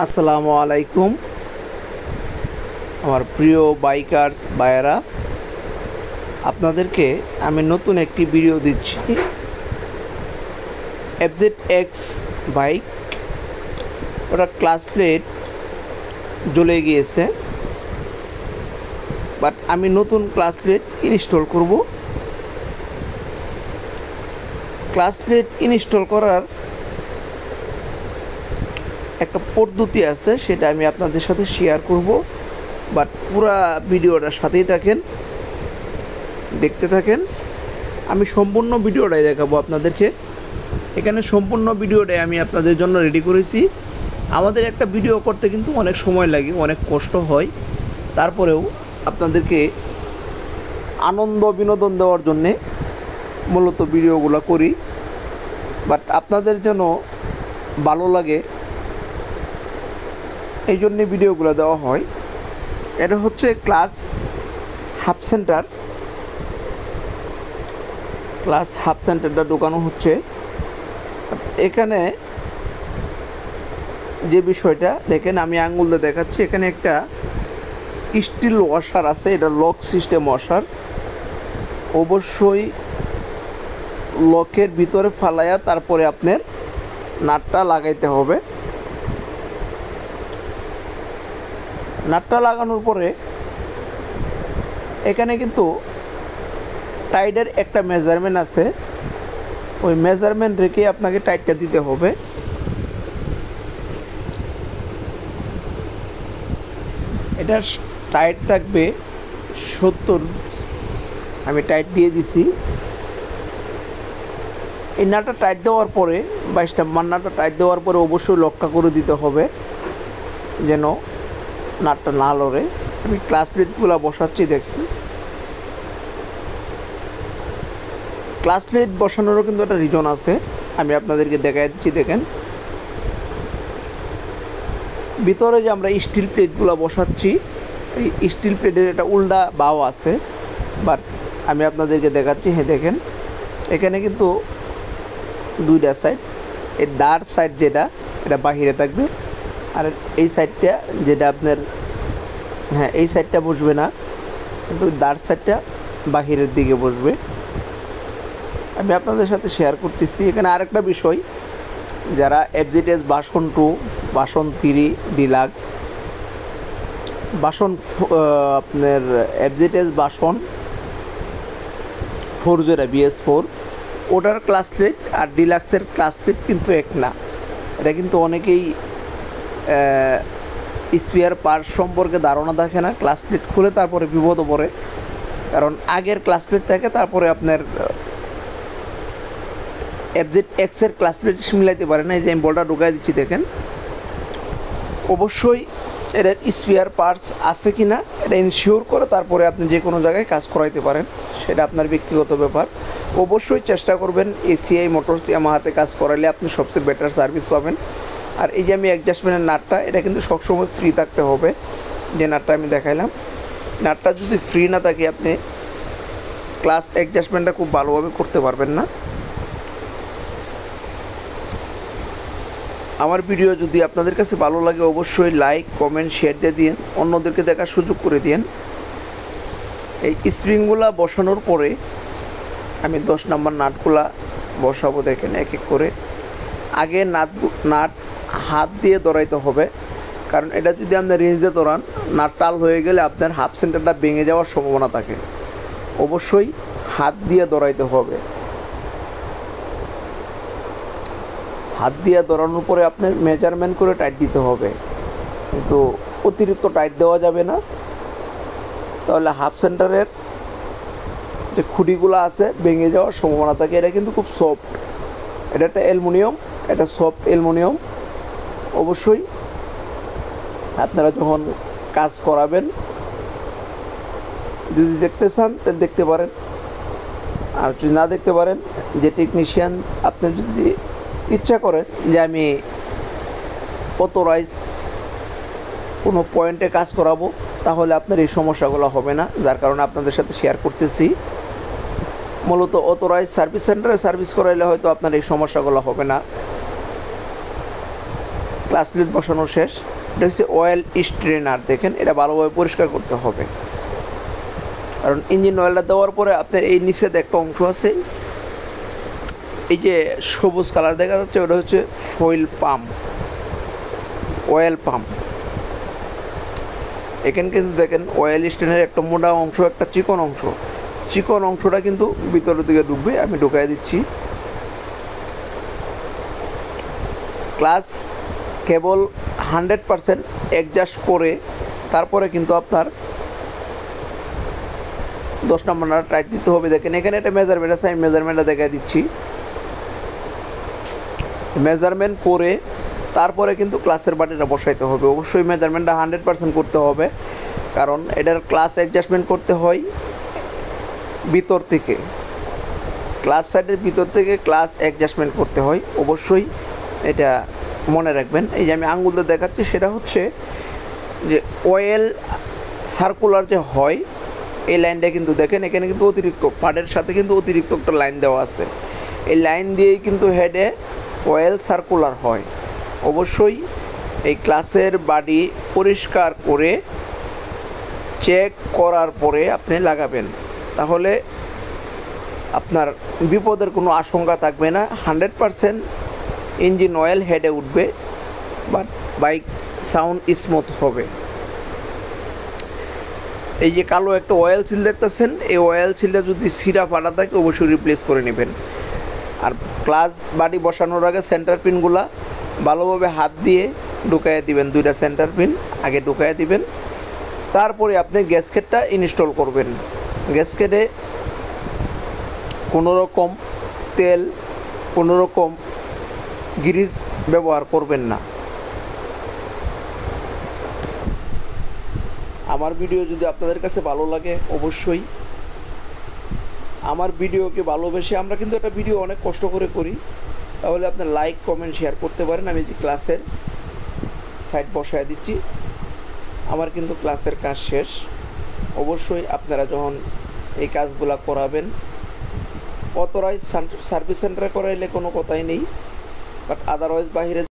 আসসালামু আলাইকুম আমার প্রিয় বাইকার্স ভাইয়েরা, আপনাদেরকে আমি নতুন একটি ভিডিও দিচ্ছি। FZX বাইক, ওটা ক্লাস প্লেট জ্বলে গিয়েছে, বাট আমি নতুন ক্লাস প্লেট ইনস্টল করব। ক্লাস প্লেট ইনস্টল করার একটা পদ্ধতি আছে, সেটা আমি আপনাদের সাথে শেয়ার করব। বাট পুরা ভিডিওটার সাথেই থাকেন, দেখতে থাকেন। আমি সম্পূর্ণ ভিডিওটাই দেখাবো আপনাদেরকে। এখানে সম্পূর্ণ ভিডিওটাই আমি আপনাদের জন্য রেডি করেছি। আমাদের একটা ভিডিও করতে কিন্তু অনেক সময় লাগে, অনেক কষ্ট হয়, তারপরেও আপনাদেরকে আনন্দ বিনোদন দেওয়ার জন্যে মূলত ভিডিওগুলো করি। বাট আপনাদের যেন ভালো লাগে এই জন্যে ভিডিওগুলো দেওয়া হয়। এটা হচ্ছে class half centre. Class half সেন্টারটা ঢোকানো হচ্ছে। এখানে যে বিষয়টা দেখেন, আমি আঙুল দিয়ে দেখাচ্ছি। এখানে একটা স্টিল ওয়াশার আছে, এটা লক সিস্টেম ওয়াশার। অবশ্যই লকের ভিতরে ফালাইয়া তারপরে আপনার নাটটা লাগাইতে হবে। নাটটা লাগানোর পরে এখানে কিন্তু টাইটের একটা মেজারমেন্ট আছে, ওই মেজারমেন্ট রেখে আপনাকে টাইটটা দিতে হবে। এটা টাইট থাকবে 70, আমি টাইট দিয়ে দিছি। এই নাটটা টাইট দেওয়ার পরে 22 নাম্বার নাটটা টাইট দেওয়ার পরে অবশ্যই লক্ষ্য করে দিতে হবে যেন নাটটা না লড়ে। আমি ক্লাস প্লেটগুলো বসাচ্ছি, দেখুন। ক্লাস প্লেট বসানোরও কিন্তু একটা রিজন আছে, আমি আপনাদেরকে দেখাই দিচ্ছি। দেখেন ভিতরে যে আমরা স্টিল প্লেটগুলো বসাচ্ছি, এই স্টিল প্লেটের একটা উল্টা বাও আছে, বাট আমি আপনাদেরকে দেখাচ্ছি। হ্যাঁ দেখেন, এখানে কিন্তু দুইটা সাইড। এই দাঁড় সাইড যেটা, এটা বাহিরে থাকবে, আর এই সাইডটা যেটা আপনার, হ্যাঁ এই সাইডটা বসবে না, কিন্তু দাঁড় সাইডটা বাহিরের দিকে বসবে। আমি আপনাদের সাথে শেয়ার করতেছি। এখানে আরেকটা বিষয়, যারা FZS version 2, version 3 deluxe, version আপনার FZS ভার্সন 4 BS4, ওটার ক্লাস প্লেট আর ডিলাক্সের ক্লাস প্লেট কিন্তু এক না। এটা কিন্তু অনেকেই স্পেয়ার পার্ট সম্পর্কে ধারণা থাকে না, ক্লাস প্লেট খুলে তারপরে বিপদে পড়ে। কারণ আগের ক্লাস প্লেট থাকে, তারপরে আপনার FZX এর ক্লাস প্লেট মিলাইতে পারে না। এই যে আমি বলটা ঢুকাই দিচ্ছি, দেখেন। অবশ্যই এটার স্পেয়ার পার্টস আছে কি না এটা ইনশিওর করে তারপরে আপনি যে কোনো জায়গায় কাজ করাইতে পারেন, সেটা আপনার ব্যক্তিগত ব্যাপার। অবশ্যই চেষ্টা করবেন ACI মোটরস ইয়ামাহাতে কাজ করালে আপনি সবচেয়ে বেটার সার্ভিস পাবেন। আর এই যে আমি অ্যাডজাস্টমেন্টের নাটটা, এটা কিন্তু সবসময় ফ্রি থাকতে হবে। যে নাটটা আমি দেখাইলাম, নাটটা যদি ফ্রি না থাকে আপনি ক্লাস অ্যাডজাস্টমেন্টটা খুব ভালোভাবে করতে পারবেন না। আমার ভিডিও যদি আপনাদের কাছে ভালো লাগে অবশ্যই লাইক, কমেন্ট, শেয়ার দিয়ে দিন, অন্যদেরকে দেখার সুযোগ করে দিন। এই স্প্রিংগুলা বসানোর পরে আমি 10 নাম্বার নাটগুলা বসাবো। দেখেন এক এক করে। আগে নাট হাত দিয়ে দৌড়াইতে হবে, কারণ এটা যদি আপনি রেঞ্জ দিয়ে দৌড়ান, নাট টাল হয়ে গেলে আপনার হাফ সেন্টারটা ভেঙে যাওয়ার সম্ভাবনা থাকে। অবশ্যই হাত দিয়ে দৌড়াইতে হবে। হাত দিয়ে দৌড়ানোর পরে আপনার মেজারমেন্ট করে টাইট দিতে হবে, কিন্তু অতিরিক্ত টাইট দেওয়া যাবে না, তাহলে হাফ সেন্টারের যে খুঁটিগুলো আছে ভেঙে যাওয়ার সম্ভাবনা থাকে। এটা কিন্তু খুব সফট, এটা একটা অ্যালুমিনিয়াম, এটা সফট অ্যালুমিনিয়াম। অবশ্যই আপনারা যখন কাজ করাবেন, যদি দেখতে চান তাহলে দেখতে পারেন, আর যদি না দেখতে পারেন, যে টেকনিশিয়ান আপনি যদি ইচ্ছা করেন যে আমি অথরাইজ কোনো পয়েন্টে কাজ করাবো, তাহলে আপনার এই সমস্যাগুলো হবে না। যার কারণে আপনাদের সাথে শেয়ার করতেছি। মূলত অথরাইজ সার্ভিস সেন্টারে সার্ভিস করাইলে হয়তো আপনার এই সমস্যাগুলো হবে না। ক্লাস লিড বসানো শেষ। এটা হচ্ছে অয়েল স্ট্রেনার, দেখেন এটা ভালোভাবে পরিষ্কার করতে হবে, কারণ ইঞ্জিন অয়েলটা দেওয়ার পরে আপনার এই নিচের একটা অংশ আছে, এই যে সবুজ কালার দেখা যাচ্ছে, ওটা হচ্ছে ফুয়েল পাম্প, অয়েল পাম্প। এখানে কিন্তু দেখেন অয়েল স্টেনের একটা মোটা অংশ, একটা চিকন অংশ, চিকন অংশটা কিন্তু ভিতরের দিকে ঢুকবে। আমি ঢুকাই দিচ্ছি। ক্লাস কেবল 100% অ্যাডজাস্ট করে তারপরে কিন্তু আপনার 10 নম্বর টাইট দিতে হবে। দেখেন এখানে একটা মেজারমেন্ট আছে, আমি মেজারমেন্টটা দেখাই দিচ্ছি। মেজারমেন্ট করে তারপরে কিন্তু ক্লাসের বাটিটা বসাইতে হবে। অবশ্যই মেজারমেন্টটা 100% করতে হবে, কারণ এটার ক্লাস অ্যাডজাস্টমেন্ট করতে হয় ভিতর থেকে, ক্লাস সাইডের ভিতর থেকে ক্লাস অ্যাডজাস্টমেন্ট করতে হয়। অবশ্যই এটা মনে রাখবেন। এই যে আমি আঙ্গুলটা দেখাচ্ছি, সেটা হচ্ছে যে অয়েল সার্কুলার যে হয়, এই লাইনটা কিন্তু দেখেন এখানে কিন্তু অতিরিক্ত পার্টের সাথে কিন্তু অতিরিক্ত একটা লাইন দেওয়া আছে। এই লাইন দিয়েই কিন্তু হেডে অয়েল সার্কুলার হয়। অবশ্যই এই ক্লাসের বডি পরিষ্কার করে চেক করার পরে আপনি লাগাবেন, তাহলে আপনার বিপদের কোনো আশঙ্কা থাকবে না। 100% ইঞ্জিন অয়েল হেডে উঠবে, বাট বাইক সাউন্ড স্মুথ হবে। এই যে কালো একটা অয়েল সিল দেখতেছেন, এই অয়েল সিলটা যদি সিরা ফাটা থাকে অবশ্যই রিপ্লেস করে নেবেন। আর ক্লাস বাডি বসানোর আগে সেন্টার পিনগুলা ভালোভাবে হাত দিয়ে ঢুকাইয়া দিবেন, 2টা সেন্টার পিন আগে ঢুকাইয়া দিবেন। তারপরে আপনি গ্যাসকেটটা ইনস্টল করবেন। গ্যাসকেটে কোনো রকম তেল, কোনো রকম গ্রিজ ব্যবহার করবেন না। আমার ভিডিও যদি আপনাদের কাছে ভালো লাগে, অবশ্যই আমার ভিডিওকে ভালোবেসে, আমরা কিন্তু একটা ভিডিও অনেক কষ্ট করে করি, তাহলে আপনি লাইক কমেন্ট শেয়ার করতে পারেন। আমি যে ক্লাসের সাইড বসায় দিচ্ছি, আমার কিন্তু ক্লাসের কাজ শেষ। অবশ্যই আপনারা যখন এই কাজগুলো করাবেন, অথরাইজ সার্ভিস সেন্টারে করাইলে কোনো কথাই নেই, বাট আদারওয়াইজ বাইরে